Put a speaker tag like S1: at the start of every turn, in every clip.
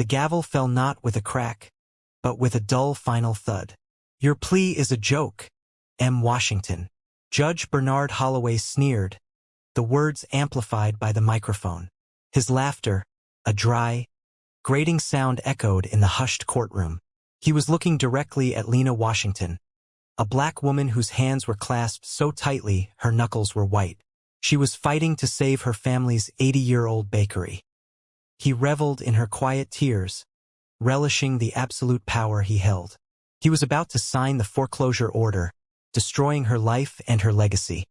S1: The gavel fell not with a crack, but with a dull final thud. "Your plea is a joke, M. Washington." Judge Bernard Holloway sneered, the words amplified by the microphone. His laughter, a dry, grating sound, echoed in the hushed courtroom. He was looking directly at Lena Washington, a black woman whose hands were clasped so tightly her knuckles were white. She was fighting to save her family's 80-year-old bakery. He reveled in her quiet tears, relishing the absolute power he held. He was about to sign the foreclosure order, destroying her life and her legacy.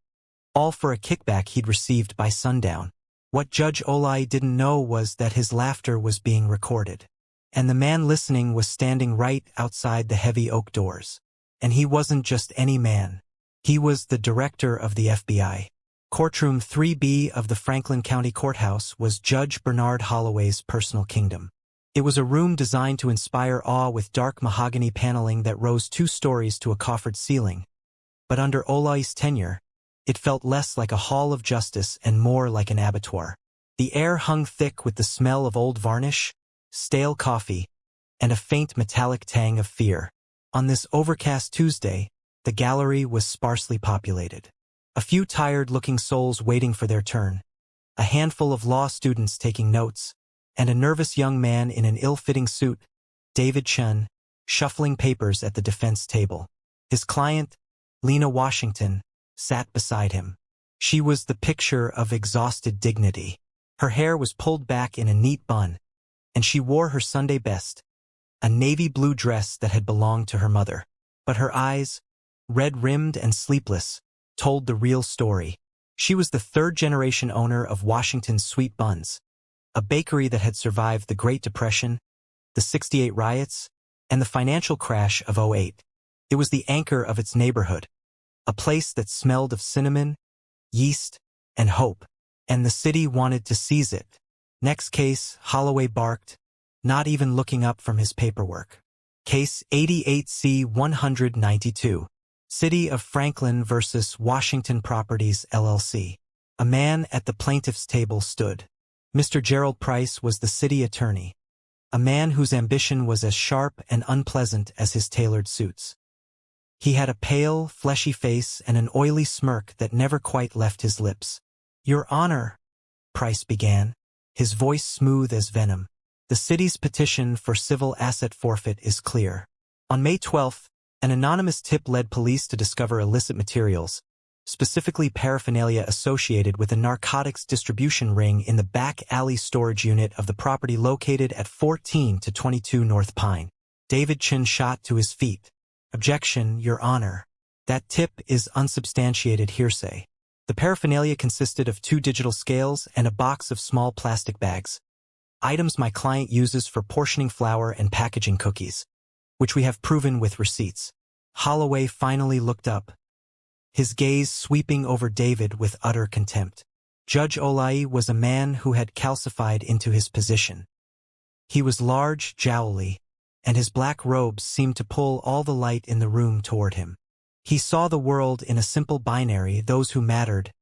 S1: All for a kickback he'd received by sundown. What Judge Olai didn't know was that his laughter was being recorded. And the man listening was standing right outside the heavy oak doors. And he wasn't just any man. He was the director of the FBI. Courtroom 3B of the Franklin County Courthouse was Judge Bernard Holloway's personal kingdom. It was a room designed to inspire awe with dark mahogany paneling that rose 2 stories to a coffered ceiling. But under Olai's tenure, it felt less like a hall of justice and more like an abattoir. The air hung thick with the smell of old varnish, stale coffee, and a faint metallic tang of fear. On this overcast Tuesday, the gallery was sparsely populated. A few tired-looking souls waiting for their turn, a handful of law students taking notes, and a nervous young man in an ill-fitting suit, David Chun, shuffling papers at the defense table. His client, Lena Washington, sat beside him. She was the picture of exhausted dignity. Her hair was pulled back in a neat bun, and she wore her Sunday best, a navy blue dress that had belonged to her mother. But her eyes, red-rimmed and sleepless, told the real story. She was the 3rd-generation owner of Washington's Sweet Buns, a bakery that had survived the Great Depression, the '68 riots, and the financial crash of '08. It was the anchor of its neighborhood, a place that smelled of cinnamon, yeast, and hope, and the city wanted to seize it. "Next case," Holloway barked, not even looking up from his paperwork. Case 88C-192. City of Franklin versus Washington Properties, LLC. A man at the plaintiff's table stood. Mr. Gerald Price was the city attorney, a man whose ambition was as sharp and unpleasant as his tailored suits. He had a pale, fleshy face and an oily smirk that never quite left his lips. "Your Honor," Price began, his voice smooth as venom, "the city's petition for civil asset forfeit is clear. On May 12th, an anonymous tip led police to discover illicit materials, specifically paraphernalia associated with a narcotics distribution ring in the back alley storage unit of the property located at 14 to 22 North Pine. David Chin shot to his feet. "Objection, Your Honor. That tip is unsubstantiated hearsay. The paraphernalia consisted of 2 digital scales and a box of small plastic bags, items my client uses for portioning flour and packaging cookies, which we have proven with receipts." Holloway finally looked up, his gaze sweeping over David with utter contempt. Judge Olai was a man who had calcified into his position. He was large, jowly, and his black robes seemed to pull all the light in the room toward him. He saw the world in a simple binary, those who mattered,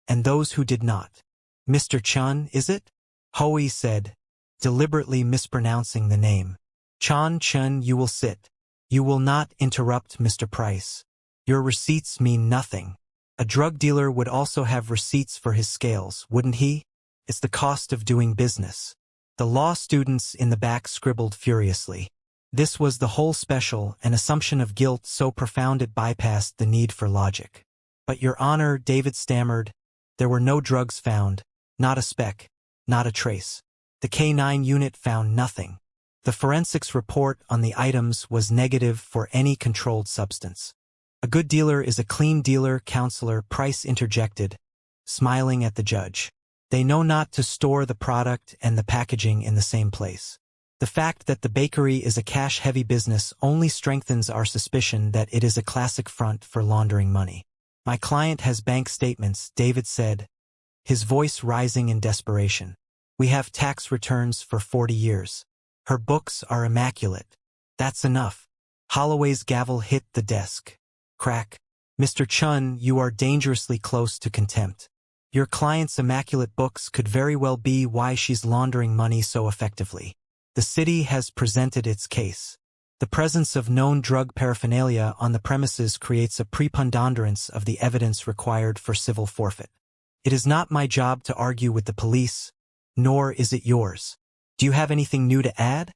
S1: and those who did not. "Mr. Chun, is it?" Hoey said, deliberately mispronouncing the name. Chun, you will sit. You will not interrupt, Mr. Price. Your receipts mean nothing. A drug dealer would also have receipts for his scales, wouldn't he? It's the cost of doing business. The law students in the back scribbled furiously. This was the whole special, an assumption of guilt so profound it bypassed the need for logic. "But Your Honor," David stammered, "there were no drugs found, not a speck, not a trace. The K-9 unit found nothing. The forensics report on the items was negative for any controlled substance." "A good dealer is a clean dealer, Counselor," Price interjected, smiling at the judge. "They know not to store the product and the packaging in the same place. The fact that the bakery is a cash-heavy business only strengthens our suspicion that it is a classic front for laundering money." "My client has bank statements," David said, his voice rising in desperation. "We have tax returns for 40 years. Her books are immaculate. That's enough." Holloway's gavel hit the desk. Crack. "Mr. Chun, you are dangerously close to contempt. Your client's immaculate books could very well be why she's laundering money so effectively. The city has presented its case. The presence of known drug paraphernalia on the premises creates a preponderance of the evidence required for civil forfeit. It is not my job to argue with the police, nor is it yours. Do you have anything new to add?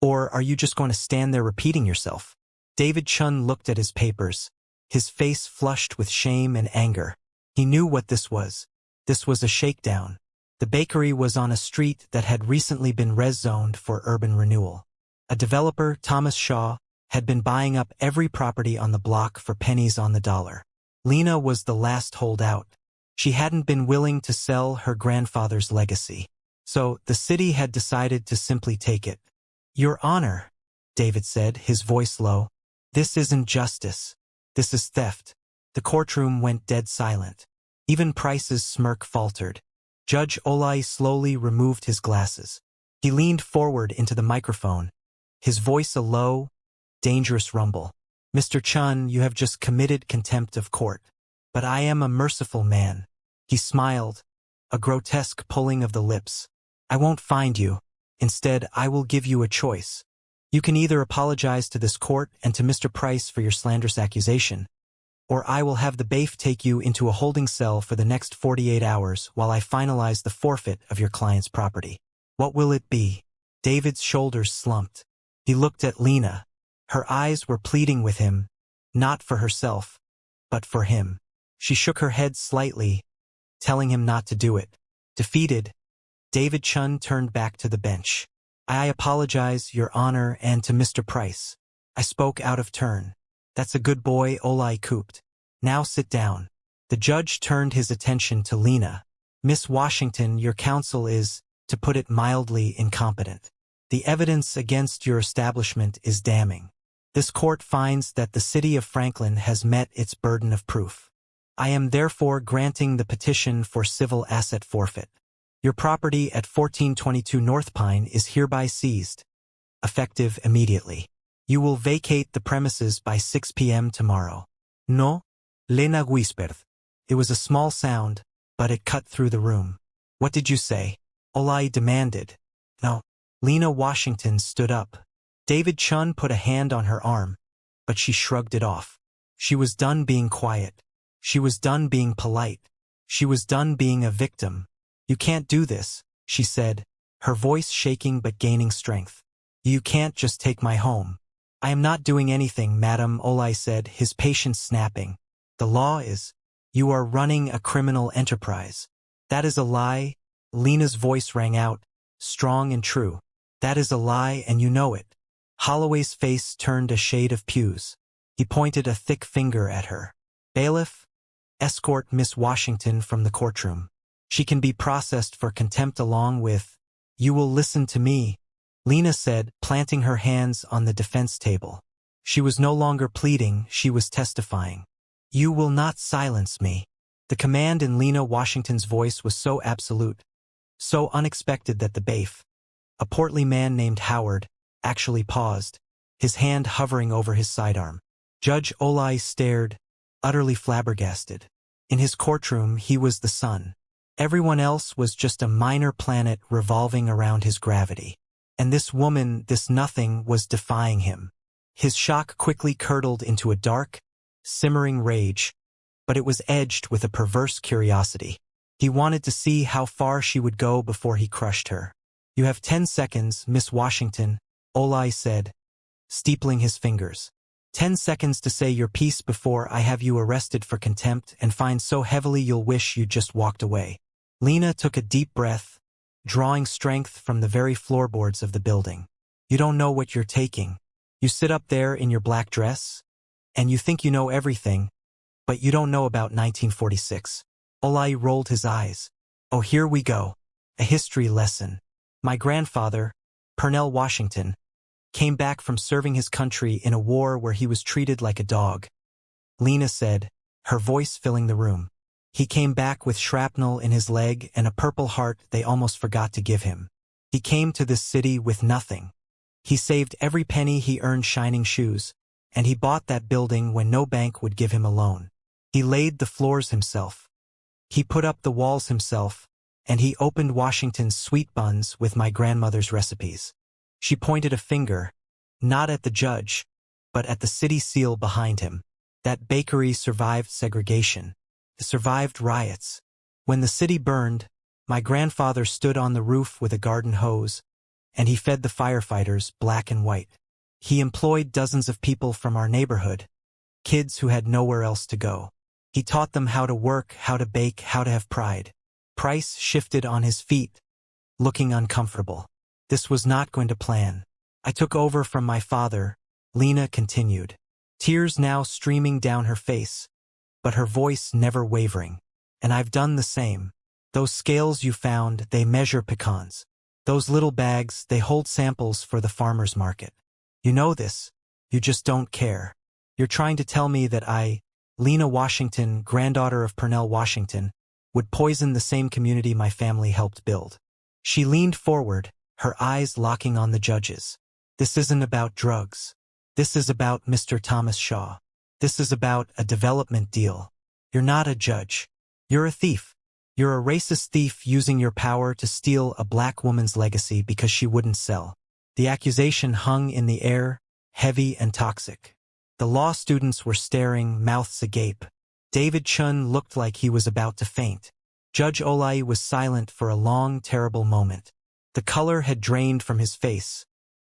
S1: Or are you just going to stand there repeating yourself? David Chun looked at his papers, his face flushed with shame and anger. He knew what this was. This was a shakedown. The bakery was on a street that had recently been res-zoned for urban renewal. A developer, Thomas Shaw, had been buying up every property on the block for pennies on the dollar. Lena was the last holdout. She hadn't been willing to sell her grandfather's legacy. So the city had decided to simply take it. Your Honor, David said, his voice low, this isn't justice. This is theft. The courtroom went dead silent. Even Price's smirk faltered. Judge Olai slowly removed his glasses. He leaned forward into the microphone, his voice a low, dangerous rumble. Mr. Chun, you have just committed contempt of court. But I am a merciful man. He smiled, a grotesque pulling of the lips. I won't find you. Instead, I will give you a choice. You can either apologize to this court and to Mr. Price for your slanderous accusation, or I will have the bailiff take you into a holding cell for the next 48 hours while I finalize the forfeit of your client's property. What will it be? David's shoulders slumped. He looked at Lena. Her eyes were pleading with him, not for herself, but for him. She shook her head slightly, telling him not to do it. Defeated, David Chun turned back to the bench. I apologize, Your Honor, and to Mr. Price. I spoke out of turn. That's a good boy, Olai cooped. Now sit down. The judge turned his attention to Lena. Miss Washington, your counsel is, to put it mildly, incompetent. The evidence against your establishment is damning. This court finds that the city of Franklin has met its burden of proof. I am therefore granting the petition for civil asset forfeit. Your property at 1422 North Pine is hereby seized, effective immediately. You will vacate the premises by 6 p.m. tomorrow. No? Lena whispered. It was a small sound, but it cut through the room. What did you say? Olai demanded. No. Lena Washington stood up. David Chun put a hand on her arm, but she shrugged it off. She was done being quiet. She was done being polite. She was done being a victim. You can't do this, she said, her voice shaking but gaining strength. You can't just take my home. I am not doing anything, Madam, Olai said, his patience snapping. The law is, you are running a criminal enterprise. That is a lie, Lena's voice rang out, strong and true. That is a lie and you know it. Holloway's face turned a shade of puce. He pointed a thick finger at her. Bailiff, escort Miss Washington from the courtroom. She can be processed for contempt along with, you will listen to me, Lena said, planting her hands on the defense table. She was no longer pleading, she was testifying. You will not silence me. The command in Lena Washington's voice was so absolute, so unexpected that the bailiff, a portly man named Howard, actually paused, his hand hovering over his sidearm. Judge Olai stared, utterly flabbergasted. In his courtroom, he was the sun. Everyone else was just a minor planet revolving around his gravity. And this woman, this nothing, was defying him. His shock quickly curdled into a dark, simmering rage, but it was edged with a perverse curiosity. He wanted to see how far she would go before he crushed her. You have 10 seconds, Miss Washington, Olai said, steepling his fingers. 10 seconds to say your piece before I have you arrested for contempt and fined so heavily you'll wish you'd just walked away. Lena took a deep breath, drawing strength from the very floorboards of the building. You don't know what you're taking. You sit up there in your black dress, and you think you know everything, but you don't know about 1946. Olai rolled his eyes. Oh, here we go. A history lesson. My grandfather, Pernell Washington, came back from serving his country in a war where he was treated like a dog. Lena said, her voice filling the room. He came back with shrapnel in his leg and a purple heart they almost forgot to give him. He came to this city with nothing. He saved every penny he earned shining shoes, and he bought that building when no bank would give him a loan. He laid the floors himself. He put up the walls himself, and he opened Washington's sweet buns with my grandmother's recipes. She pointed a finger, not at the judge, but at the city seal behind him. That bakery survived segregation. It survived riots. When the city burned, my grandfather stood on the roof with a garden hose, and he fed the firefighters black and white. He employed dozens of people from our neighborhood, kids who had nowhere else to go. He taught them how to work, how to bake, how to have pride. Price shifted on his feet, looking uncomfortable. This was not going to plan. I took over from my father, Lena continued, tears now streaming down her face, but her voice never wavering. And I've done the same. Those scales you found, they measure pecans. Those little bags, they hold samples for the farmer's market. You know this. You just don't care. You're trying to tell me that I, Lena Washington, granddaughter of Purnell Washington, would poison the same community my family helped build. She leaned forward, her eyes locking on the judge's. This isn't about drugs. This is about Mr. Thomas Shaw. This is about a development deal. You're not a judge. You're a thief. You're a racist thief using your power to steal a black woman's legacy because she wouldn't sell. The accusation hung in the air, heavy and toxic. The law students were staring, mouths agape. David Chun looked like he was about to faint. Judge Olai was silent for a long, terrible moment. The color had drained from his face,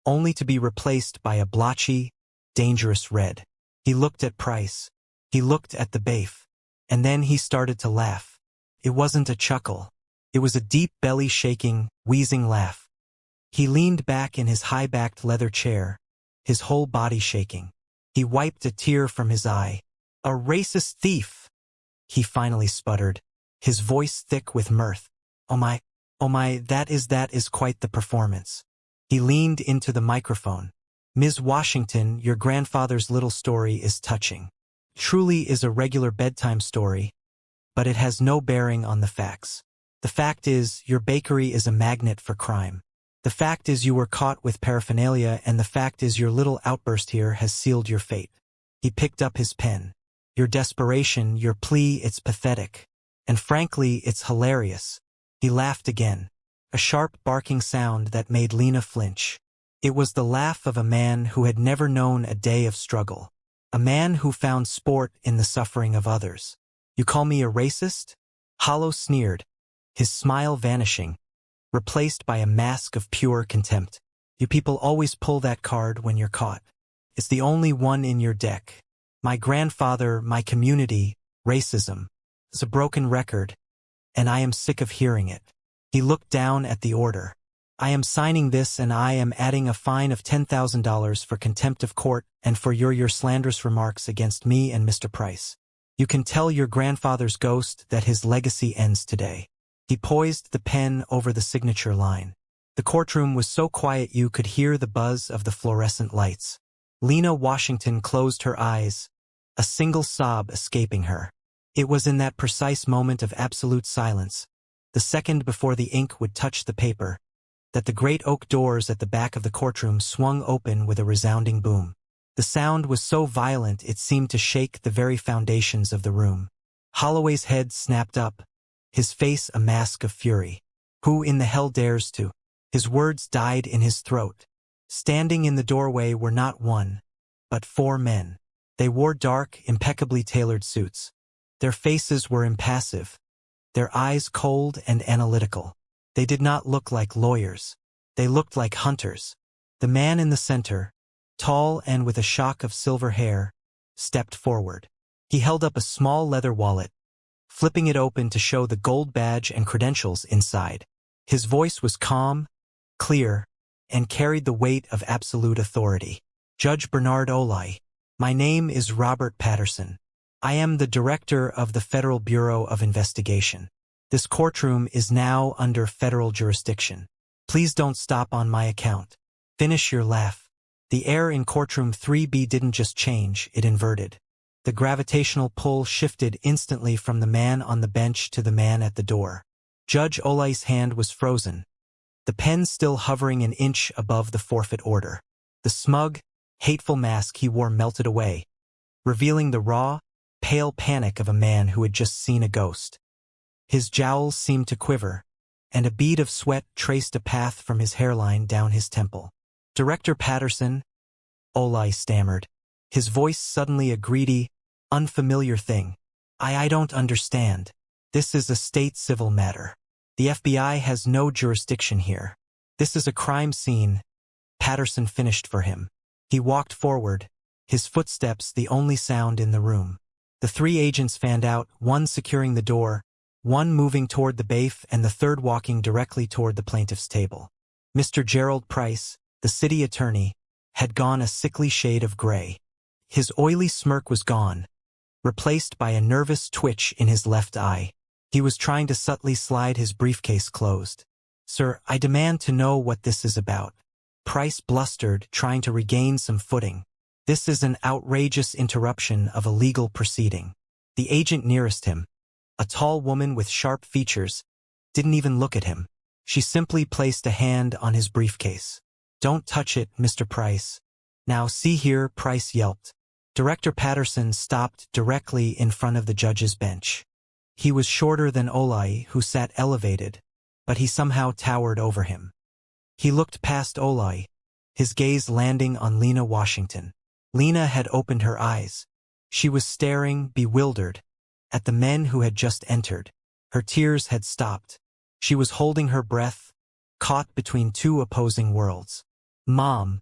S1: only to be replaced by a blotchy, dangerous red. He looked at Price. He looked at the bafe. And then he started to laugh. It wasn't a chuckle. It was a deep belly-shaking, wheezing laugh. He leaned back in his high-backed leather chair, his whole body shaking. He wiped a tear from his eye. A racist thief, he finally sputtered, his voice thick with mirth. Oh my, that is quite the performance. He leaned into the microphone. Ms. Washington, your grandfather's little story is touching. Truly is a regular bedtime story, but it has no bearing on the facts. The fact is, your bakery is a magnet for crime. The fact is you were caught with paraphernalia, and the fact is your little outburst here has sealed your fate. He picked up his pen. Your desperation, your plea, it's pathetic. And frankly, it's hilarious. He laughed again. A sharp barking sound that made Lena flinch. It was the laugh of a man who had never known a day of struggle. A man who found sport in the suffering of others. You call me a racist? Hollow sneered, his smile vanishing, replaced by a mask of pure contempt. You people always pull that card when you're caught. It's the only one in your deck. My grandfather, my community, racism. It's a broken record, and I am sick of hearing it. He looked down at the order. I am signing this, and I am adding a fine of $10,000 for contempt of court and for your slanderous remarks against me and Mr. Price. You can tell your grandfather's ghost that his legacy ends today. He poised the pen over the signature line. The courtroom was so quiet you could hear the buzz of the fluorescent lights. Lena Washington closed her eyes, a single sob escaping her. It was in that precise moment of absolute silence, the second before the ink would touch the paper, that the great oak doors at the back of the courtroom swung open with a resounding boom. The sound was so violent it seemed to shake the very foundations of the room. Holloway's head snapped up, his face a mask of fury. Who in the hell dares to? His words died in his throat. Standing in the doorway were not one, but 4 men. They wore dark, impeccably tailored suits. Their faces were impassive, their eyes cold and analytical. They did not look like lawyers. They looked like hunters. The man in the center, tall and with a shock of silver hair, stepped forward. He held up a small leather wallet, flipping it open to show the gold badge and credentials inside. His voice was calm, clear, and carried the weight of absolute authority. Judge Bernard Olai. My name is Robert Patterson. I am the director of the Federal Bureau of Investigation. This courtroom is now under federal jurisdiction. Please don't stop on my account. Finish your laugh. The air in courtroom 3B didn't just change, it inverted. The gravitational pull shifted instantly from the man on the bench to the man at the door. Judge Olai's hand was frozen, the pen still hovering an inch above the forfeit order. The smug, hateful mask he wore melted away, revealing the raw, pale panic of a man who had just seen a ghost. His jowls seemed to quiver, and a bead of sweat traced a path from his hairline down his temple. Director Patterson, Olai stammered, his voice suddenly a greedy, unfamiliar thing. I don't understand. This is a state civil matter. The FBI has no jurisdiction here. This is a crime scene. Patterson finished for him. He walked forward, his footsteps the only sound in the room. The three agents fanned out, one securing the door, one moving toward the bafe, and the third walking directly toward the plaintiff's table. Mr. Gerald Price, the city attorney, had gone a sickly shade of gray. His oily smirk was gone, replaced by a nervous twitch in his left eye. He was trying to subtly slide his briefcase closed. "Sir, I demand to know what this is about." Price blustered, trying to regain some footing. "This is an outrageous interruption of a legal proceeding." The agent nearest him, a tall woman with sharp features, didn't even look at him. She simply placed a hand on his briefcase. "Don't touch it, Mr. Price." "Now see here," Price yelped. Director Patterson stopped directly in front of the judge's bench. He was shorter than Olai, who sat elevated, but he somehow towered over him. He looked past Olai, his gaze landing on Lena Washington. Lena had opened her eyes. She was staring, bewildered, at the men who had just entered. Her tears had stopped. She was holding her breath, caught between two opposing worlds. "Mom,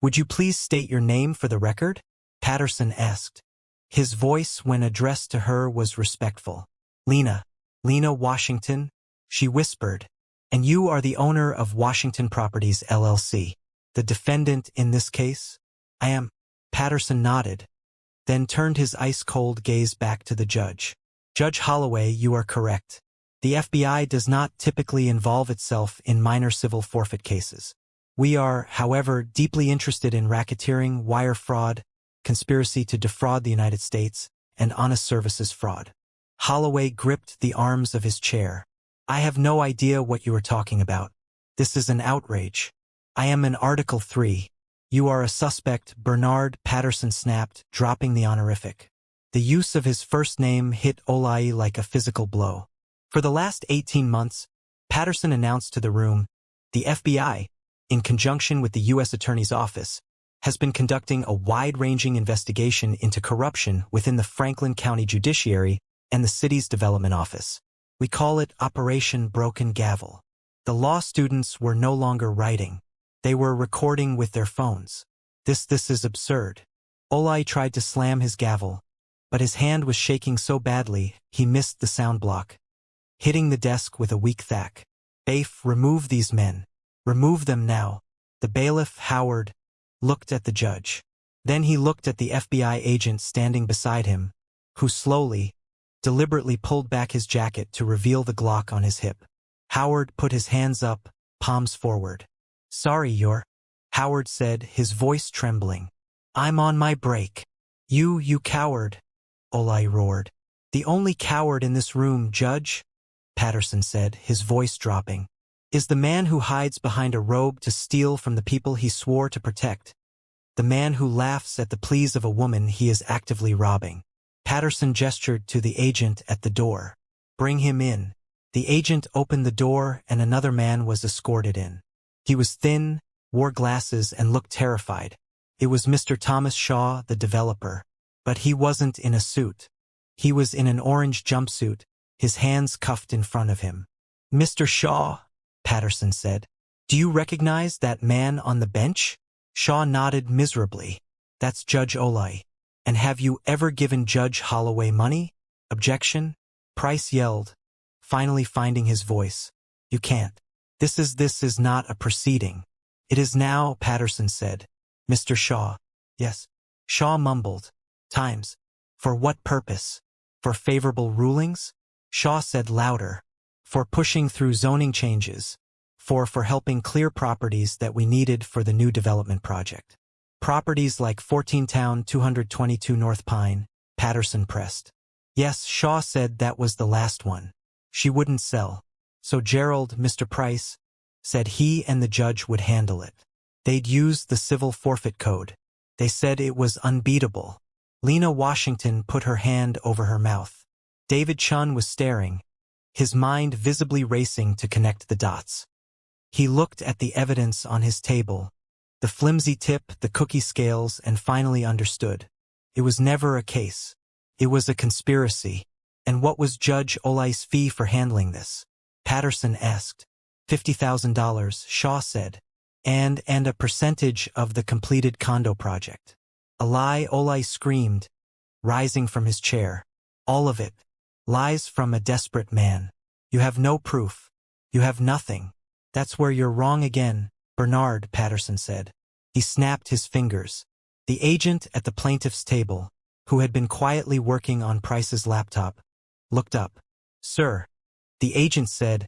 S1: would you please state your name for the record?" Patterson asked. His voice, when addressed to her, was respectful. Lena Washington," she whispered, "and you are the owner of Washington Properties, LLC, the defendant in this case?" "I am." Patterson nodded, then turned his ice-cold gaze back to the judge. "Judge Holloway, you are correct. The FBI does not typically involve itself in minor civil forfeit cases. We are, however, deeply interested in racketeering, wire fraud, conspiracy to defraud the United States, and honest services fraud." Holloway gripped the arms of his chair. "I have no idea what you are talking about. This is an outrage. I am in Article 3. You are a suspect," Bernard, Patterson snapped, dropping the honorific. The use of his first name hit Olai like a physical blow. For the last 18 months, Patterson announced to the room, the FBI, in conjunction with the U.S. Attorney's Office, has been conducting a wide-ranging investigation into corruption within the Franklin County Judiciary and the city's Development Office. We call it Operation Broken Gavel. The law students were no longer writing. They were recording with their phones. This is absurd." Olai tried to slam his gavel, but his hand was shaking so badly he missed the sound block, hitting the desk with a weak thwack. "Bafe, remove these men. Remove them now." The bailiff, Howard, looked at the judge. Then he looked at the FBI agent standing beside him, who slowly, deliberately pulled back his jacket to reveal the Glock on his hip. Howard put his hands up, palms forward. "Sorry, Howard said, his voice trembling. "I'm on my break." You coward," Olai roared. "The only coward in this room, Judge," Patterson said, his voice dropping, "is the man who hides behind a robe to steal from the people he swore to protect. The man who laughs at the pleas of a woman he is actively robbing." Patterson gestured to the agent at the door. "Bring him in." The agent opened the door and another man was escorted in. He was thin, wore glasses, and looked terrified. It was Mr. Thomas Shaw, the developer. But he wasn't in a suit. He was in an orange jumpsuit, his hands cuffed in front of him. "Mr. Shaw," Patterson said, "do you recognize that man on the bench?" Shaw nodded miserably. "That's Judge Olai. And have you ever given Judge Holloway money?" "Objection," Price yelled, finally finding his voice. "You can't. This is not a proceeding." "It is now," Patterson said. "Mr. Shaw." "Yes." Shaw mumbled. "Times. For what purpose? For favorable rulings?" Shaw said louder. "For pushing through zoning changes. For helping clear properties that we needed for the new development project. Properties like 14 Town 222 North Pine," Patterson pressed. "Yes," Shaw said, "that was the last one. She wouldn't sell. So Gerald, Mr. Price, said he and the judge would handle it. They'd used the civil forfeit code. They said it was unbeatable." Lena Washington put her hand over her mouth. David Chun was staring, his mind visibly racing to connect the dots. He looked at the evidence on his table, The flimsy tip, the cookie scales, and finally understood. It was never a case. It was a conspiracy. And what was Judge Olai's fee for handling this? Patterson asked. $50,000, Shaw said. And a percentage of the completed condo project. A lie, Olai screamed, rising from his chair. All of it. Lies from a desperate man. You have no proof. You have nothing. That's where you're wrong again, Bernard, Patterson said. He snapped his fingers. The agent at the plaintiff's table, who had been quietly working on Price's laptop, looked up. Sir, the agent said,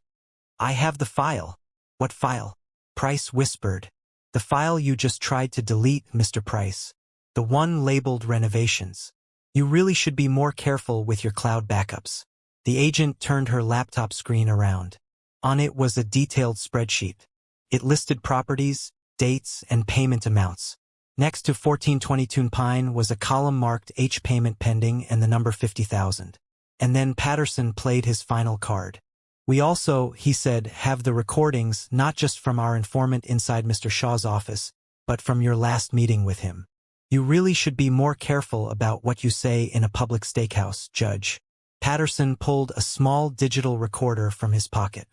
S1: I have the file. What file? Price whispered. The file you just tried to delete, Mr. Price. The one labeled renovations. You really should be more careful with your cloud backups. The agent turned her laptop screen around. On it was a detailed spreadsheet. It listed properties, dates, and payment amounts. Next to 1422 Pine was a column marked H payment pending and the number 50,000. And then Patterson played his final card. We also, he said, have the recordings not just from our informant inside Mr. Shaw's office, but from your last meeting with him. You really should be more careful about what you say in a public steakhouse, Judge. Patterson pulled a small digital recorder from his pocket.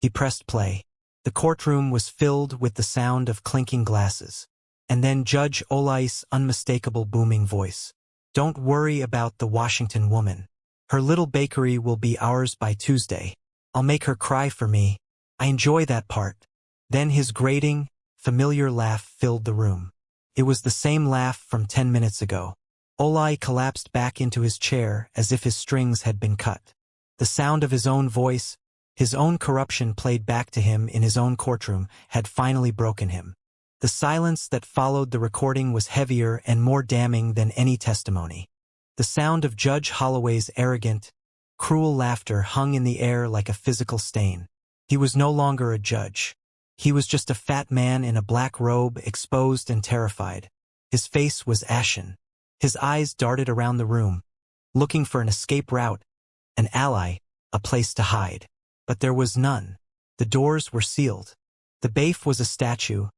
S1: He pressed play. The courtroom was filled with the sound of clinking glasses. And then Judge Olai's unmistakable booming voice. Don't worry about the Washington woman. Her little bakery will be ours by Tuesday. I'll make her cry for me. I enjoy that part. Then his grating, familiar laugh filled the room. It was the same laugh from 10 minutes ago. Olai collapsed back into his chair as if his strings had been cut. The sound of his own voice, his own corruption played back to him in his own courtroom, had finally broken him. The silence that followed the recording was heavier and more damning than any testimony. The sound of Judge Holloway's arrogant, cruel laughter hung in the air like a physical stain. He was no longer a judge. He was just a fat man in a black robe, exposed and terrified. His face was ashen. His eyes darted around the room, looking for an escape route, an ally, a place to hide. But there was none. The doors were sealed. The bailiff was a statue,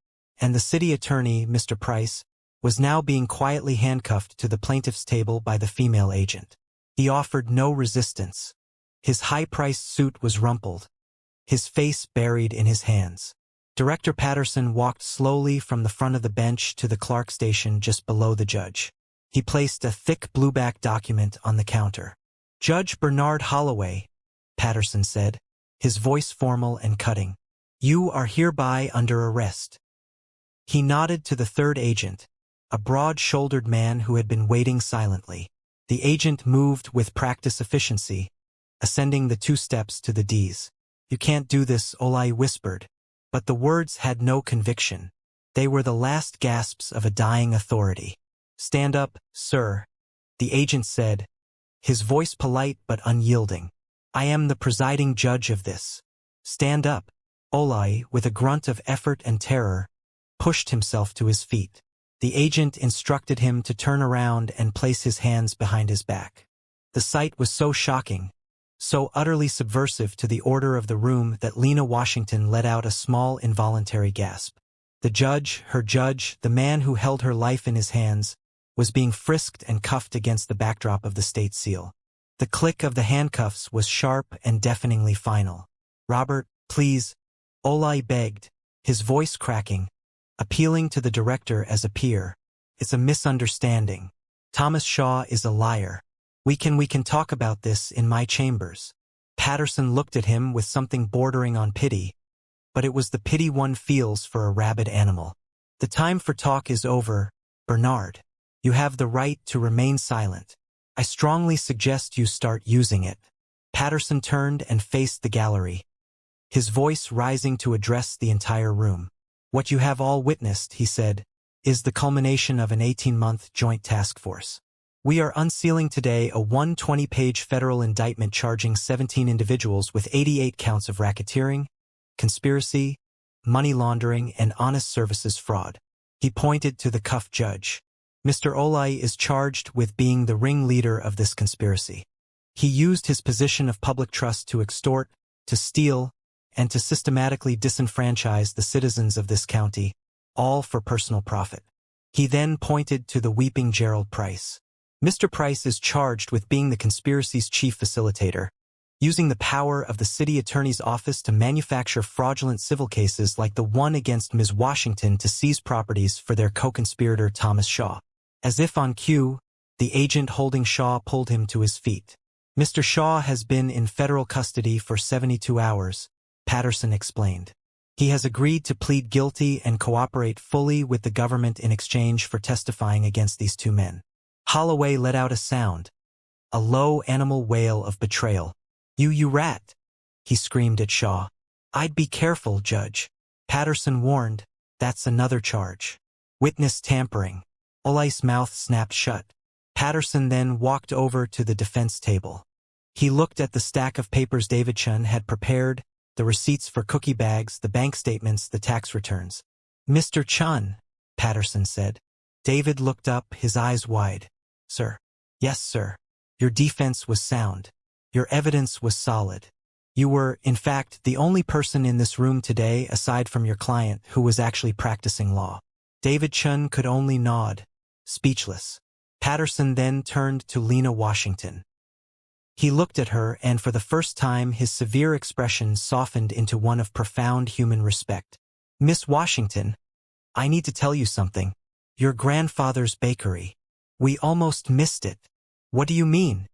S1: and the city attorney, Mr. Price, was now being quietly handcuffed to the plaintiff's table by the female agent. He offered no resistance. His high-priced suit was rumpled, his face buried in his hands. Director Patterson walked slowly from the front of the bench to the Clark station just below the judge. He placed a thick blueback document on the counter. Judge Bernard Holloway, Patterson said, his voice formal and cutting. You are hereby under arrest. He nodded to the third agent, a broad-shouldered man who had been waiting silently. The agent moved with practice efficiency, ascending the 2 steps to the D's. You can't do this, Olai whispered. But the words had no conviction. They were the last gasps of a dying authority. Stand up, sir, the agent said, his voice polite but unyielding. I am the presiding judge of this. Stand up. Olai, with a grunt of effort and terror, pushed himself to his feet. The agent instructed him to turn around and place his hands behind his back. The sight was so shocking, so utterly subversive to the order of the room that Lena Washington let out a small involuntary gasp. The judge, her judge, the man who held her life in his hands, was being frisked and cuffed against the backdrop of the state seal. The click of the handcuffs was sharp and deafeningly final. Robert, please, Olai begged, his voice cracking, appealing to the director as a peer. It's a misunderstanding. Thomas Shaw is a liar. We can talk about this in my chambers. Patterson looked at him with something bordering on pity, but it was the pity one feels for a rabid animal. The time for talk is over, Bernard. You have the right to remain silent. I strongly suggest you start using it. Patterson turned and faced the gallery, his voice rising to address the entire room. What you have all witnessed, he said, is the culmination of an 18-month joint task force. We are unsealing today a 120-page federal indictment charging 17 individuals with 88 counts of racketeering, conspiracy, money laundering, and honest services fraud. He pointed to the cuffed judge. Mr. Olai is charged with being the ringleader of this conspiracy. He used his position of public trust to extort, to steal, and to systematically disenfranchise the citizens of this county, all for personal profit. He then pointed to the weeping Gerald Price. Mr. Price is charged with being the conspiracy's chief facilitator, using the power of the city attorney's office to manufacture fraudulent civil cases like the one against Ms. Washington to seize properties for their co-conspirator Thomas Shaw. As if on cue, the agent holding Shaw pulled him to his feet. Mr. Shaw has been in federal custody for 72 hours, Patterson explained. He has agreed to plead guilty and cooperate fully with the government in exchange for testifying against these two men. Holloway let out a sound, a low animal wail of betrayal. You rat!" he screamed at Shaw. "I'd be careful, Judge," Patterson warned. "That's another charge. Witness tampering." Ollai's mouth snapped shut. Patterson then walked over to the defense table. He looked at the stack of papers David Chun had prepared, the receipts for cookie bags, the bank statements, the tax returns. "Mr. Chun," Patterson said. David looked up, his eyes wide. "Sir." "Yes, sir. Your defense was sound. Your evidence was solid. You were, in fact, the only person in this room today, aside from your client, who was actually practicing law." David Chun could only nod, speechless. Patterson then turned to Lena Washington. He looked at her, and for the first time his severe expression softened into one of profound human respect. "Miss Washington, I need to tell you something. Your grandfather's bakery. We almost missed it." "What do you mean?"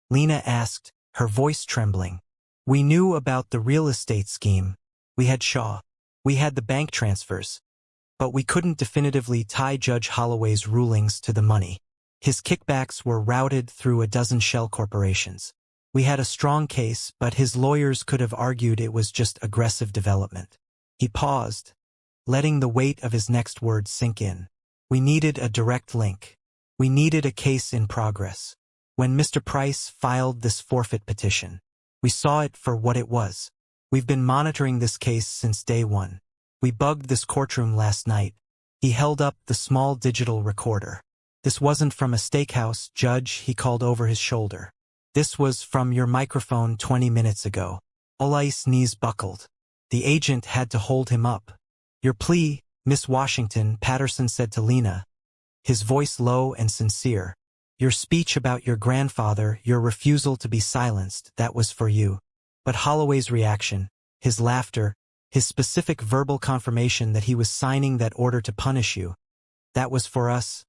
S1: Lena asked, her voice trembling. "We knew about the real estate scheme. We had Shaw. We had the bank transfers. But we couldn't definitively tie Judge Holloway's rulings to the money. His kickbacks were routed through a dozen shell corporations. We had a strong case, but his lawyers could have argued it was just aggressive development." He paused, letting the weight of his next words sink in. "We needed a direct link. We needed a case in progress. When Mr. Price filed this forfeit petition, we saw it for what it was. We've been monitoring this case since day one. We bugged this courtroom last night." He held up the small digital recorder. "This wasn't from a steakhouse, Judge," he called over his shoulder. "This was from your microphone 20 minutes ago." Ollai's knees buckled. The agent had to hold him up. "Your plea, Miss Washington," Patterson said to Lena, his voice low and sincere. "Your speech about your grandfather, your refusal to be silenced, that was for you. But Holloway's reaction, his laughter, his specific verbal confirmation that he was signing that order to punish you, that was for us."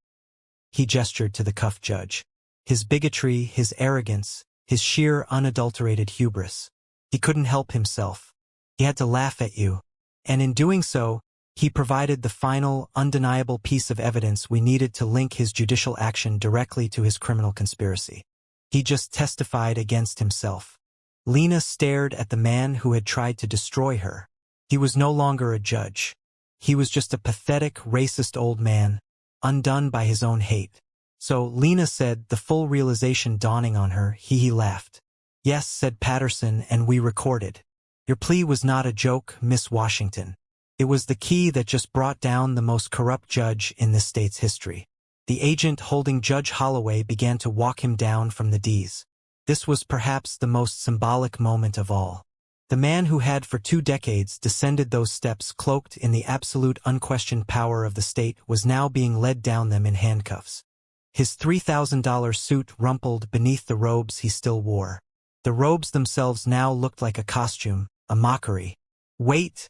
S1: He gestured to the cuffed judge. His bigotry, his arrogance, his sheer unadulterated hubris. He couldn't help himself. He had to laugh at you. And in doing so, he provided the final, undeniable piece of evidence we needed to link his judicial action directly to his criminal conspiracy. He just testified against himself. Lena stared at the man who had tried to destroy her. He was no longer a judge. He was just a pathetic, racist old man, undone by his own hate. "So," Lena said, the full realization dawning on her. He laughed. "Yes," said Patterson, "and we recorded. Your plea was not a joke, Miss Washington. It was the key that just brought down the most corrupt judge in this state's history." The agent holding Judge Holloway began to walk him down from the dais. This was perhaps the most symbolic moment of all. The man who had for 2 decades descended those steps cloaked in the absolute unquestioned power of the state was now being led down them in handcuffs. His $3,000 suit rumpled beneath the robes he still wore. The robes themselves now looked like a costume, a mockery. "Wait,"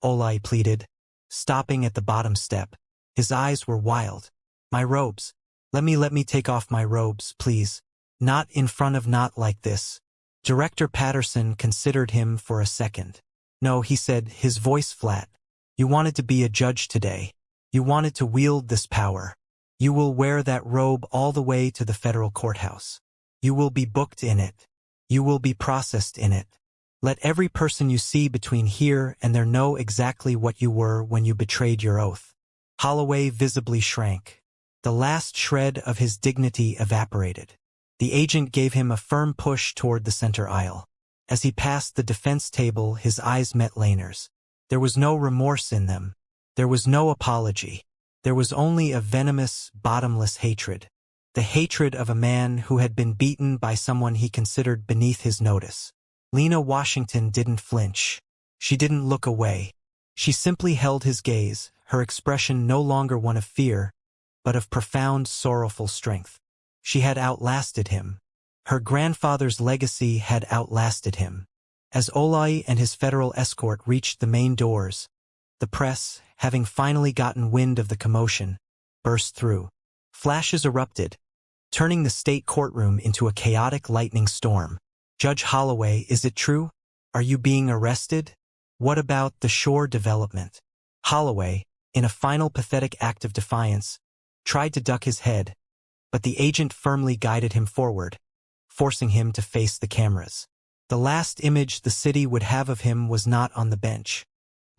S1: Ollai pleaded, stopping at the bottom step. His eyes were wild. "My robes. Let me take off my robes, please. Not in front of, not like this." Director Patterson considered him for a second. "No," he said, his voice flat. "You wanted to be a judge today. You wanted to wield this power. You will wear that robe all the way to the federal courthouse. You will be booked in it. You will be processed in it. Let every person you see between here and there know exactly what you were when you betrayed your oath." Holloway visibly shrank. The last shred of his dignity evaporated. The agent gave him a firm push toward the center aisle. As he passed the defense table, his eyes met Lehner's. There was no remorse in them. There was no apology. There was only a venomous, bottomless hatred. The hatred of a man who had been beaten by someone he considered beneath his notice. Lena Washington didn't flinch. She didn't look away. She simply held his gaze, her expression no longer one of fear, but of profound, sorrowful strength. She had outlasted him. Her grandfather's legacy had outlasted him. As Olai and his federal escort reached the main doors, the press, having finally gotten wind of the commotion, burst through. Flashes erupted, turning the state courtroom into a chaotic lightning storm. Judge Holloway, is it true? Are you being arrested? What about the Shore development? Holloway, in a final pathetic act of defiance, tried to duck his head, but the agent firmly guided him forward, forcing him to face the cameras. The last image the city would have of him was not on the bench,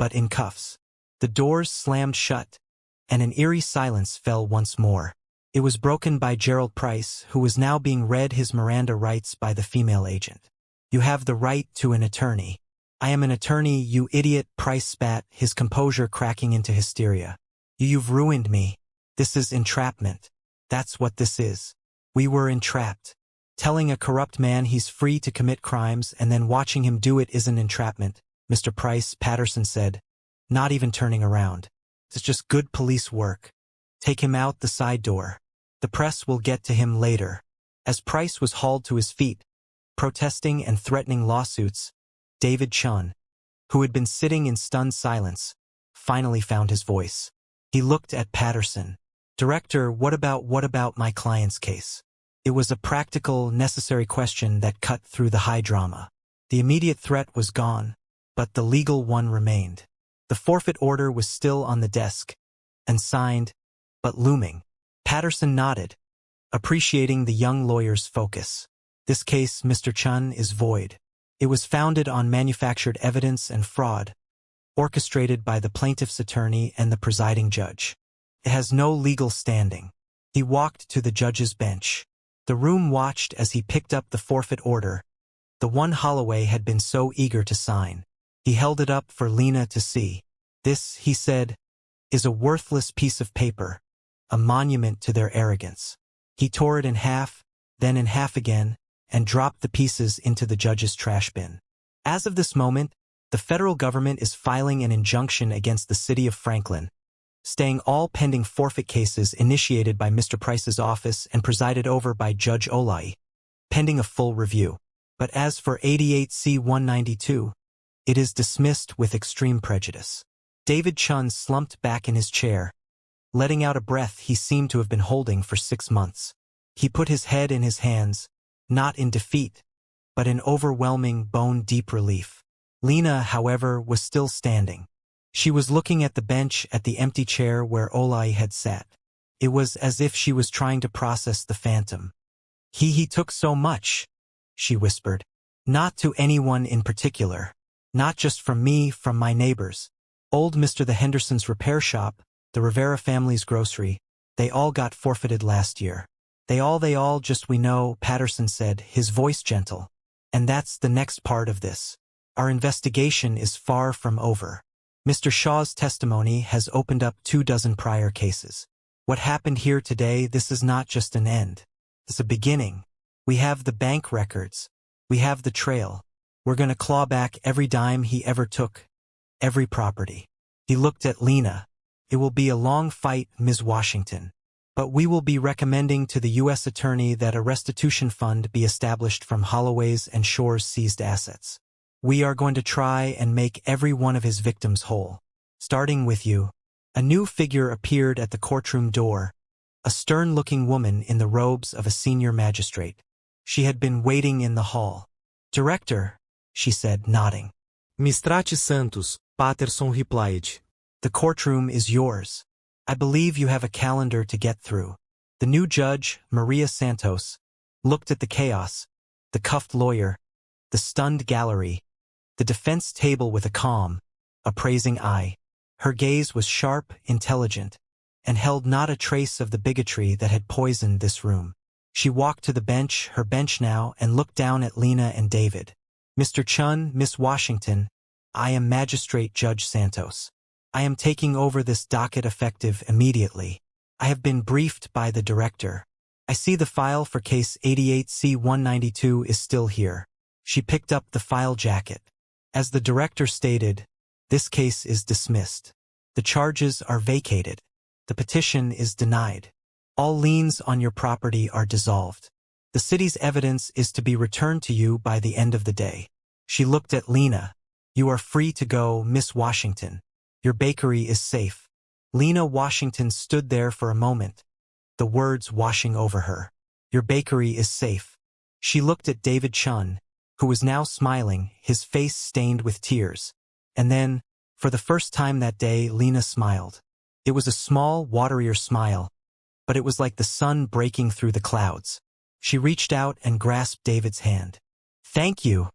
S1: but in cuffs. The doors slammed shut, and an eerie silence fell once more. It was broken by Gerald Price, who was now being read his Miranda rights by the female agent. You have the right to an attorney. I am an attorney, you idiot, Price spat, his composure cracking into hysteria. You've ruined me. This is entrapment. That's what this is. We were entrapped. Telling a corrupt man he's free to commit crimes and then watching him do it isn't entrapment, Mr. Price, Patterson said, not even turning around. It's just good police work. Take him out the side door. The press will get to him later. As Price was hauled to his feet, protesting and threatening lawsuits, David Chun, who had been sitting in stunned silence, finally found his voice. He looked at Patterson. Director, what about my client's case? It was a practical, necessary question that cut through the high drama. The immediate threat was gone, but the legal one remained. The forfeit order was still on the desk, and signed, but looming. Patterson nodded, appreciating the young lawyer's focus. This case, Mr. Chun, is void. It was founded on manufactured evidence and fraud, orchestrated by the plaintiff's attorney and the presiding judge. It has no legal standing. He walked to the judge's bench. The room watched as he picked up the forfeit order, the one Holloway had been so eager to sign. He held it up for Lena to see. This, he said, is a worthless piece of paper, a monument to their arrogance. He tore it in half, then in half again, and dropped the pieces into the judge's trash bin. As of this moment, the federal government is filing an injunction against the city of Franklin, staying all pending forfeit cases initiated by Mr. Price's office and presided over by Judge Olai, pending a full review. But as for 88C-192, it is dismissed with extreme prejudice. David Chun slumped back in his chair, letting out a breath he seemed to have been holding for 6 months. He put his head in his hands, not in defeat, but in overwhelming, bone-deep relief. Lena, however, was still standing. She was looking at the bench at the empty chair where Olai had sat. It was as if she was trying to process the phantom. He took so much, she whispered. Not to anyone in particular. Not just from me, from my neighbors. Old Mr. the Hendersons' repair shop, the Rivera family's grocery, they all got forfeited last year. They all just we know, Patterson said, his voice gentle. And that's the next part of this. Our investigation is far from over. Mr. Shaw's testimony has opened up 24 prior cases. What happened here today, this is not just an end. It's a beginning. We have the bank records. We have the trail. We're going to claw back every dime he ever took, every property. He looked at Lena. It will be a long fight, Ms. Washington. But we will be recommending to the U.S. Attorney that a restitution fund be established from Holloway's and Shore's seized assets. We are going to try and make every one of his victims whole. Starting with you. A new figure appeared at the courtroom door, a stern-looking woman in the robes of a senior magistrate. She had been waiting in the hall. Director, she said, nodding.
S2: Mistrate Santos, Patterson replied.
S1: The courtroom is yours. I believe you have a calendar to get through. The new judge, Maria Santos, looked at the chaos, the cuffed lawyer, the stunned gallery, the defense table with a calm, appraising eye. Her gaze was sharp, intelligent, and held not a trace of the bigotry that had poisoned this room. She walked to the bench, her bench now, and looked down at Lena and David. Mr. Chun, Miss Washington, I am Magistrate Judge Santos. I am taking over this docket effective immediately. I have been briefed by the director. I see the file for case 88C-192 is still here. She picked up the file jacket. As the director stated, This case is dismissed. The charges are vacated. The petition is denied. All liens on your property are dissolved. The city's evidence is to be returned to you by the end of the day. She looked at Lena. You are free to go, Miss Washington. Your bakery is safe. Lena Washington stood there for a moment, the words washing over her. Your bakery is safe. She looked at David Chun, who was now smiling, his face stained with tears. And then, for the first time that day, Lena smiled. It was a small, waterier smile, but it was like the sun breaking through the clouds. She reached out and grasped David's hand. Thank you,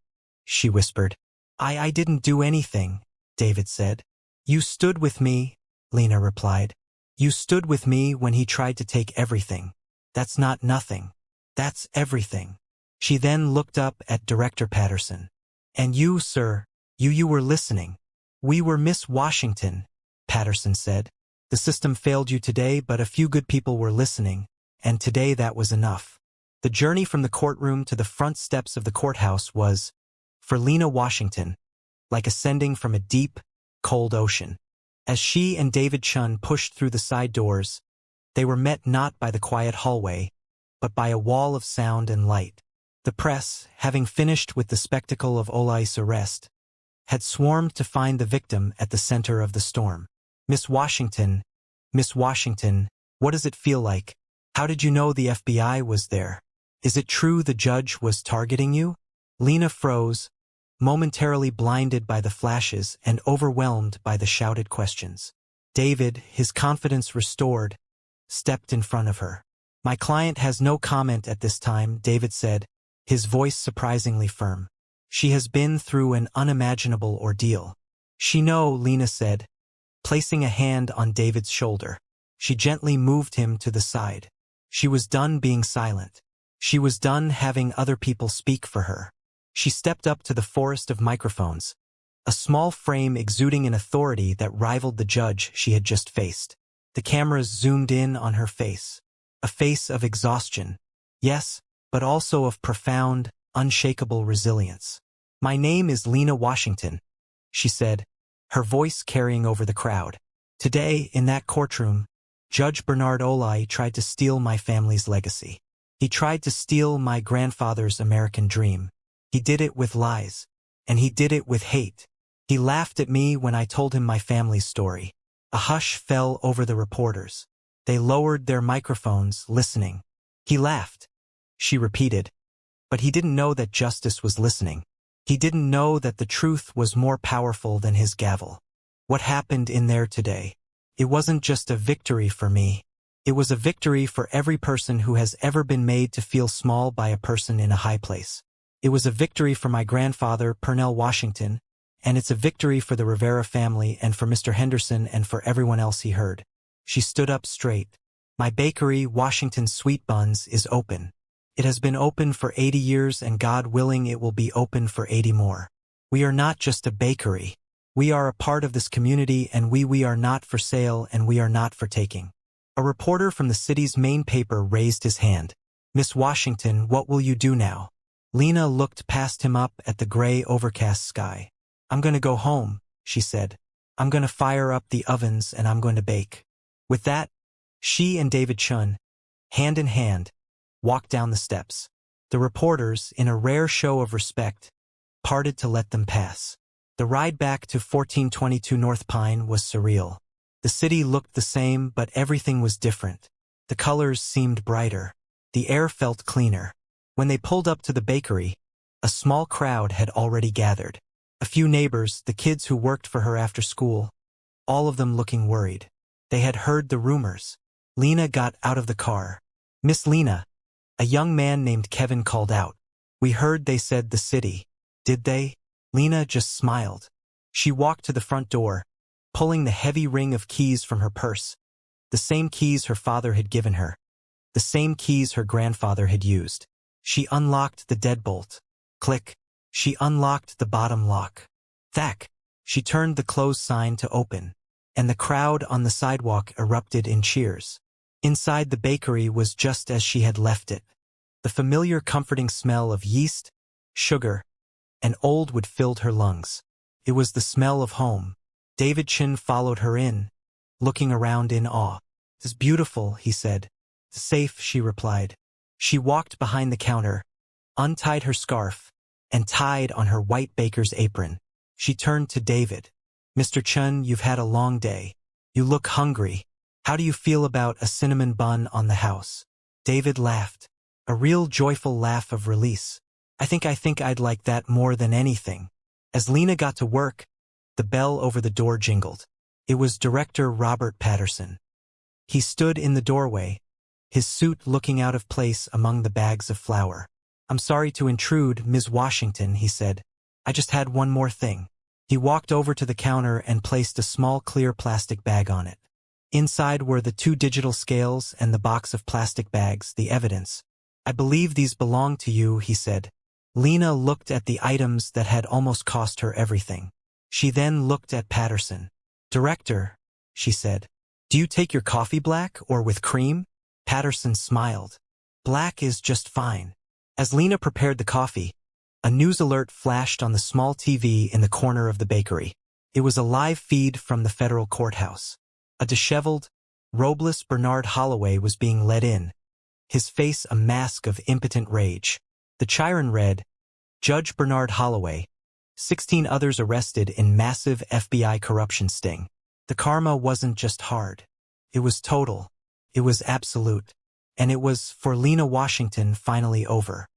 S1: she whispered. I didn't do anything, David said. You stood with me, Lena replied. You stood with me when he tried to take everything. That's not nothing. That's everything. She then looked up at Director Patterson. And you, sir, you were listening. We were Miss Washington, Patterson said. The system failed you today, but a few good people were listening, and today that was enough. The journey from the courtroom to the front steps of the courthouse was, for Lena Washington, like ascending from a deep, cold ocean. As she and David Chun pushed through the side doors, they were met not by the quiet hallway, but by a wall of sound and light. The press, having finished with the spectacle of Olai's arrest, had swarmed to find the victim at the center of the storm. Miss Washington, what does it feel like? How did you know the FBI was there? Is it true the judge was targeting you? Lena froze, momentarily blinded by the flashes and overwhelmed by the shouted questions. David, his confidence restored, stepped in front of her. My client has no comment at this time, David said, his voice surprisingly firm. She has been through an unimaginable ordeal. She knows, Lena said, placing a hand on David's shoulder. She gently moved him to the side. She was done being silent. She was done having other people speak for her. She stepped up to the forest of microphones, a small frame exuding an authority that rivaled the judge she had just faced. The cameras zoomed in on her face, a face of exhaustion, yes, but also of profound, unshakable resilience. My name is Lena Washington, she said, her voice carrying over the crowd. Today, in that courtroom, Judge Bernard Olai tried to steal my family's legacy. He tried to steal my grandfather's American dream. He did it with lies, and he did it with hate. He laughed at me when I told him my family's story. A hush fell over the reporters. They lowered their microphones, listening. He laughed, she repeated. But he didn't know that justice was listening. He didn't know that the truth was more powerful than his gavel. What happened in there today? It wasn't just a victory for me. It was a victory for every person who has ever been made to feel small by a person in a high place. It was a victory for my grandfather, Pernell Washington, and it's a victory for the Rivera family and for Mr. Henderson and for everyone else he heard. She stood up straight. My bakery, Washington Sweet Buns, is open. It has been open for 80 years and God willing it will be open for 80 more. We are not just a bakery. We are a part of this community and we are not for sale and we are not for taking. A reporter from the city's main paper raised his hand. Miss Washington, what will you do now? Lena looked past him up at the gray overcast sky. I'm going to go home, she said. I'm going to fire up the ovens and I'm going to bake. With that, she and David Chun, hand in hand, walked down the steps. The reporters, in a rare show of respect, parted to let them pass. The ride back to 1422 North Pine was surreal. The city looked the same, but everything was different. The colors seemed brighter. The air felt cleaner. When they pulled up to the bakery, a small crowd had already gathered. A few neighbors, the kids who worked for her after school, all of them looking worried. They had heard the rumors. Lena got out of the car. Miss Lena, a young man named Kevin called out. We heard they said the city. Did they? Lena just smiled. She walked to the front door, pulling the heavy ring of keys from her purse. The same keys her father had given her. The same keys her grandfather had used. She unlocked the deadbolt. Click. She unlocked the bottom lock. Thack. She turned the close sign to open, and the crowd on the sidewalk erupted in cheers. Inside the bakery was just as she had left it. The familiar comforting smell of yeast, sugar, and old wood filled her lungs. It was the smell of home. David Chin followed her in, looking around in awe. "It's beautiful," he said. "Safe," she replied. She walked behind the counter, untied her scarf, and tied on her white baker's apron. She turned to David. "Mr. Chun, you've had a long day. You look hungry. How do you feel about a cinnamon bun on the house?" David laughed, a real joyful laugh of release. I think I'd like that more than anything." As Lena got to work, the bell over the door jingled. It was Director Robert Patterson. He stood in the doorway, his suit looking out of place among the bags of flour. "I'm sorry to intrude, Ms. Washington," he said. "I just had one more thing." He walked over to the counter and placed a small clear plastic bag on it. Inside were the 2 digital scales and the box of plastic bags, the evidence. "I believe these belong to you," he said. Lena looked at the items that had almost cost her everything. She then looked at Patterson. "Director," she said, "do you take your coffee black or with cream?" Patterson smiled. "Black is just fine." As Lena prepared the coffee, a news alert flashed on the small TV in the corner of the bakery. It was a live feed from the federal courthouse. A disheveled, robeless Bernard Holloway was being led in, his face a mask of impotent rage. The chyron read, "Judge Bernard Holloway, 16 others arrested in massive FBI corruption sting." The karma wasn't just hard. It was total. It was absolute. And it was, for Lena Washington, finally over.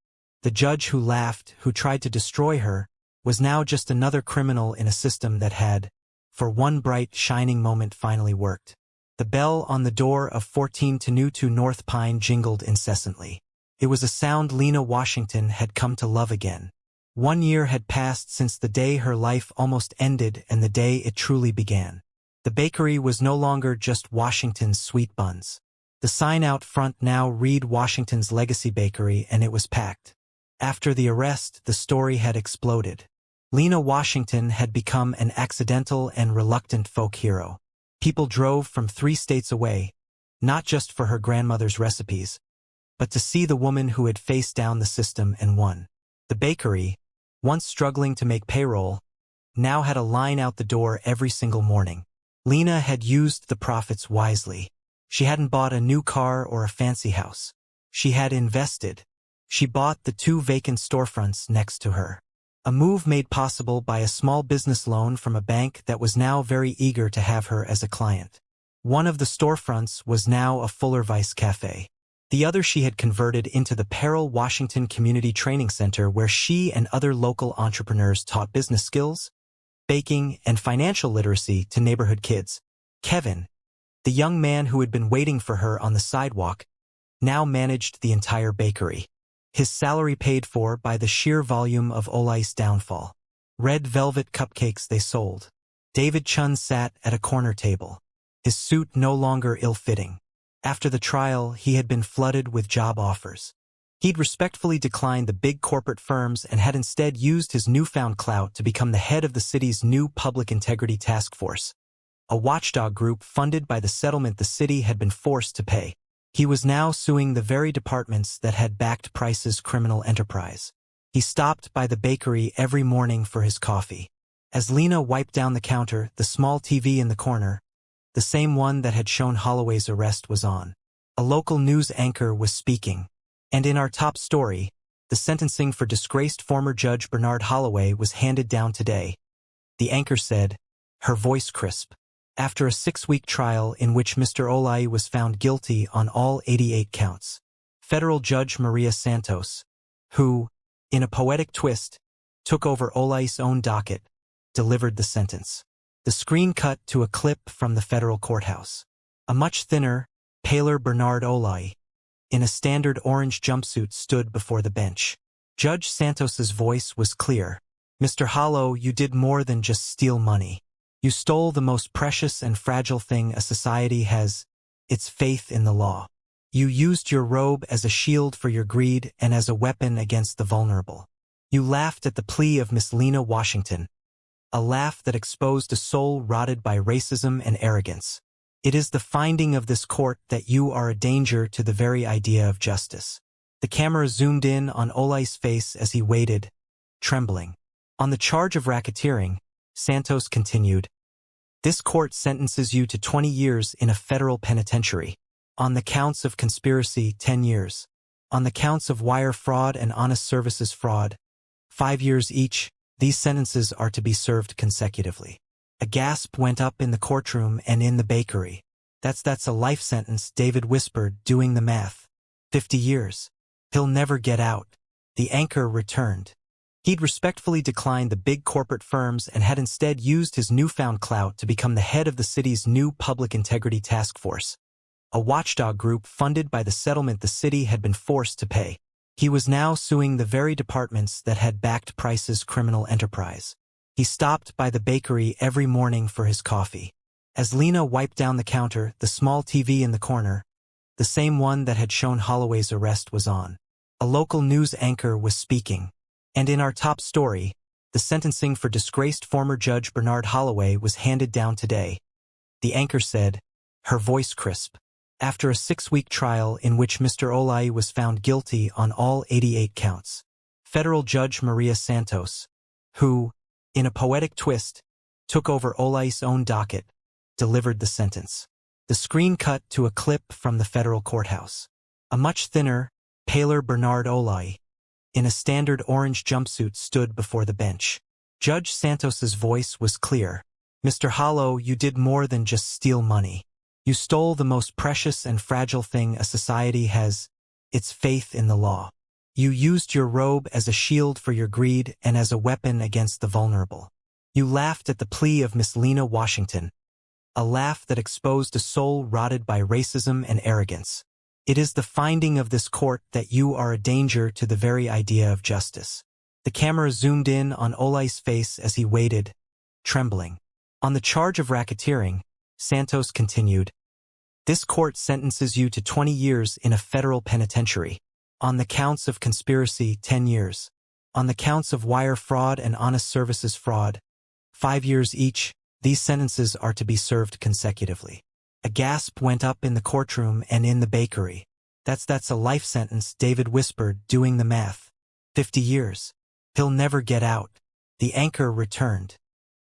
S1: The judge who laughed, who tried to destroy her, was now just another criminal in a system that had, for one bright, shining moment, finally worked. The bell on the door of 14-2 North Pine jingled incessantly. It was a sound Lena Washington had come to love again. 1 year had passed since the day her life almost ended and the day it truly began. The bakery was no longer just Washington's sweet buns. The sign out front now read Washington's Legacy Bakery, and it was packed. After the arrest, the story had exploded. Lena Washington had become an accidental and reluctant folk hero. People drove from 3 states away, not just for her grandmother's recipes, but to see the woman who had faced down the system and won. The bakery, once struggling to make payroll, now had a line out the door every single morning. Lena had used the profits wisely. She hadn't bought a new car or a fancy house. She had invested. She bought the 2 vacant storefronts next to her. A move made possible by a small business loan from a bank that was now very eager to have her as a client. One of the storefronts was now a Fuller Vice Cafe. The other she had converted into the Peril Washington Community Training Center, where she and other local entrepreneurs taught business skills, baking, and financial literacy to neighborhood kids. Kevin, the young man who had been waiting for her on the sidewalk, now managed the entire bakery. His salary paid for by the sheer volume of Olai's downfall. Red velvet cupcakes they sold. David Chun sat at a corner table, his suit no longer ill-fitting. After the trial, he had been flooded with job offers. He'd respectfully declined the big corporate firms and had instead used his newfound clout to become the head of the city's new Public Integrity Task Force, a watchdog group funded by the settlement the city had been forced to pay. He was now suing the very departments that had backed Price's criminal enterprise. He stopped by the bakery every morning for his coffee. As Lena wiped down the counter, the small TV in the corner, the same one that had shown Holloway's arrest, was on. A local news anchor was speaking. And in our top story, the sentencing for disgraced former Judge Bernard Holloway was handed down today. The anchor said, her voice crisp. After a 6-week trial in which Mr. Olai was found guilty on all 88 counts, Federal Judge Maria Santos, who, in a poetic twist, took over Olai's own docket, delivered the sentence. The screen cut to a clip from the federal courthouse. A much thinner, paler Bernard Olai, in a standard orange jumpsuit, stood before the bench. Judge Santos's voice was clear. "Mr. Hollow, you did more than just steal money. You stole the most precious and fragile thing a society has, its faith in the law. You used your robe as a shield for your greed and as a weapon against the vulnerable. You laughed at the plea of Miss Lena Washington, a laugh that exposed a soul rotted by racism and arrogance. It is the finding of this court that you are a danger to the very idea of justice." The camera zoomed in on Olai's face as he waited, trembling. On the charge of racketeering, Santos continued, This court sentences you to 20 years in a federal penitentiary. On the counts of conspiracy, 10 years. On the counts of wire fraud and honest services fraud, 5 years each. These sentences are to be served consecutively. A gasp went up in the courtroom and in the bakery. That's a life sentence, David whispered, doing the math. 50 years. He'll never get out. The anchor returned. He'd respectfully declined the big corporate firms and had instead used his newfound clout to become the head of the city's new Public Integrity Task Force, a watchdog group funded by the settlement the city had been forced to pay. He was now suing the very departments that had backed Price's criminal enterprise. He stopped by the bakery every morning for his coffee. As Lena wiped down the counter, the small TV in the corner, the same one that had shown Holloway's arrest, was on. A local news anchor was speaking. And in our top story, the sentencing for disgraced former Judge Bernard Holloway was handed down today. The anchor said, her voice crisp. After a 6-week trial in which Mr. Olai was found guilty on all 88 counts, federal Judge Maria Santos, who, in a poetic twist, took over Olai's own docket, delivered the sentence. The screen cut to a clip from the federal courthouse. A much thinner, paler Bernard Olai, in a standard orange jumpsuit, stood before the bench. Judge Santos's voice was clear. Mr. Hollow, you did more than just steal money. You stole the most precious and fragile thing a society has, its faith in the law. You used your robe as a shield for your greed and as a weapon against the vulnerable. You laughed at the plea of Miss Lena Washington, a laugh that exposed a soul rotted by racism and arrogance. It is the finding of this court that you are a danger to the very idea of justice. The camera zoomed in on Olai's face as he waited, trembling. On the charge of racketeering, Santos continued, this court sentences you to 20 years in a federal penitentiary. On the counts of conspiracy, 10 years. On the counts of wire fraud and honest services fraud, 5 years each. These sentences are to be served consecutively. A gasp went up in the courtroom and in the bakery. That's a life sentence, David whispered, doing the math. 50 years. He'll never get out. The anchor returned.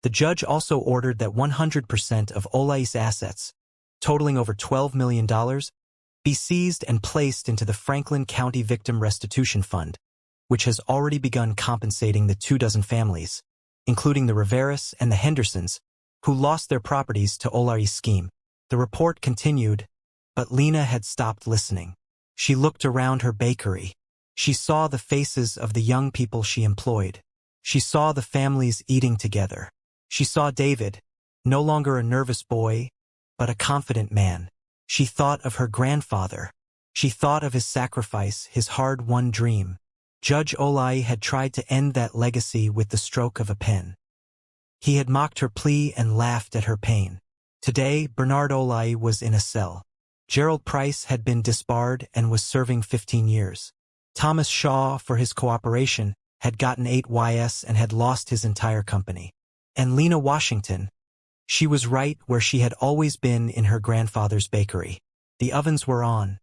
S1: The judge also ordered that 100% of Olai's assets, totaling over $12 million, be seized and placed into the Franklin County Victim Restitution Fund, which has already begun compensating the 24 families, including the Riveras and the Hendersons, who lost their properties to Olai's scheme. The report continued, but Lena had stopped listening. She looked around her bakery. She saw the faces of the young people she employed. She saw the families eating together. She saw David, no longer a nervous boy, but a confident man. She thought of her grandfather. She thought of his sacrifice, his hard-won dream. Judge Olai had tried to end that legacy with the stroke of a pen. He had mocked her plea and laughed at her pain. Today, Bernard Olai was in a cell. Gerald Price had been disbarred and was serving 15 years. Thomas Shaw, for his cooperation, had gotten 8 YS and had lost his entire company. And Lena Washington, she was right where she had always been, in her grandfather's bakery. The ovens were on.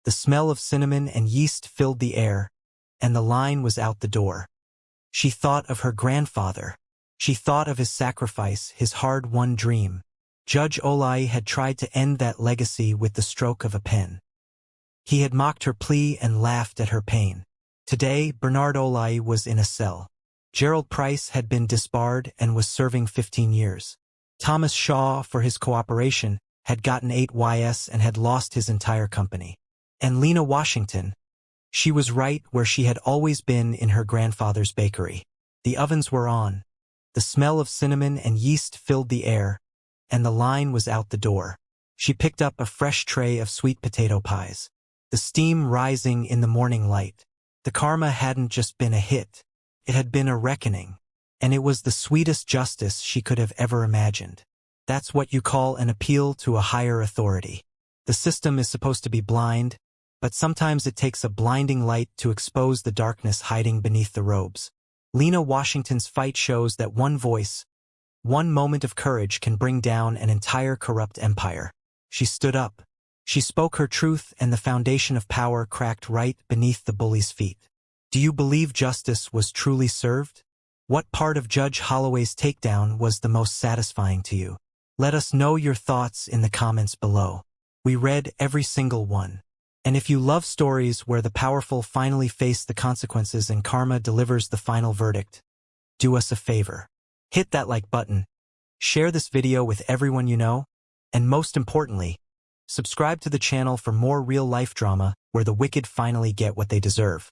S1: The smell of cinnamon and yeast filled the air, and the line was out the door. She thought of her grandfather. She thought of his sacrifice, his hard-won dream. Judge Olai had tried to end that legacy with the stroke of a pen. He had mocked her plea and laughed at her pain. Today, Bernard Olai was in a cell. Gerald Price had been disbarred and was serving 15 years. Thomas Shaw, for his cooperation, had gotten 8 YS and had lost his entire company. And Lena Washington, she was right where she had always been, in her grandfather's bakery. The ovens were on. The smell of cinnamon and yeast filled the air, and the line was out the door. She picked up a fresh tray of sweet potato pies, the steam rising in the morning light. The karma hadn't just been a hit. It had been a reckoning, and it was the sweetest justice she could have ever imagined. That's what you call an appeal to a higher authority. The system is supposed to be blind, but sometimes it takes a blinding light to expose the darkness hiding beneath the robes. Lena Washington's fight shows that one voice, one moment of courage can bring down an entire corrupt empire. She stood up. She spoke her truth, and the foundation of power cracked right beneath the bully's feet. Do you believe justice was truly served? What part of Judge Holloway's takedown was the most satisfying to you? Let us know your thoughts in the comments below. We read every single one. And if you love stories where the powerful finally face the consequences and karma delivers the final verdict, do us a favor. Hit that like button, share this video with everyone you know, and most importantly, subscribe to the channel for more real-life drama where the wicked finally get what they deserve.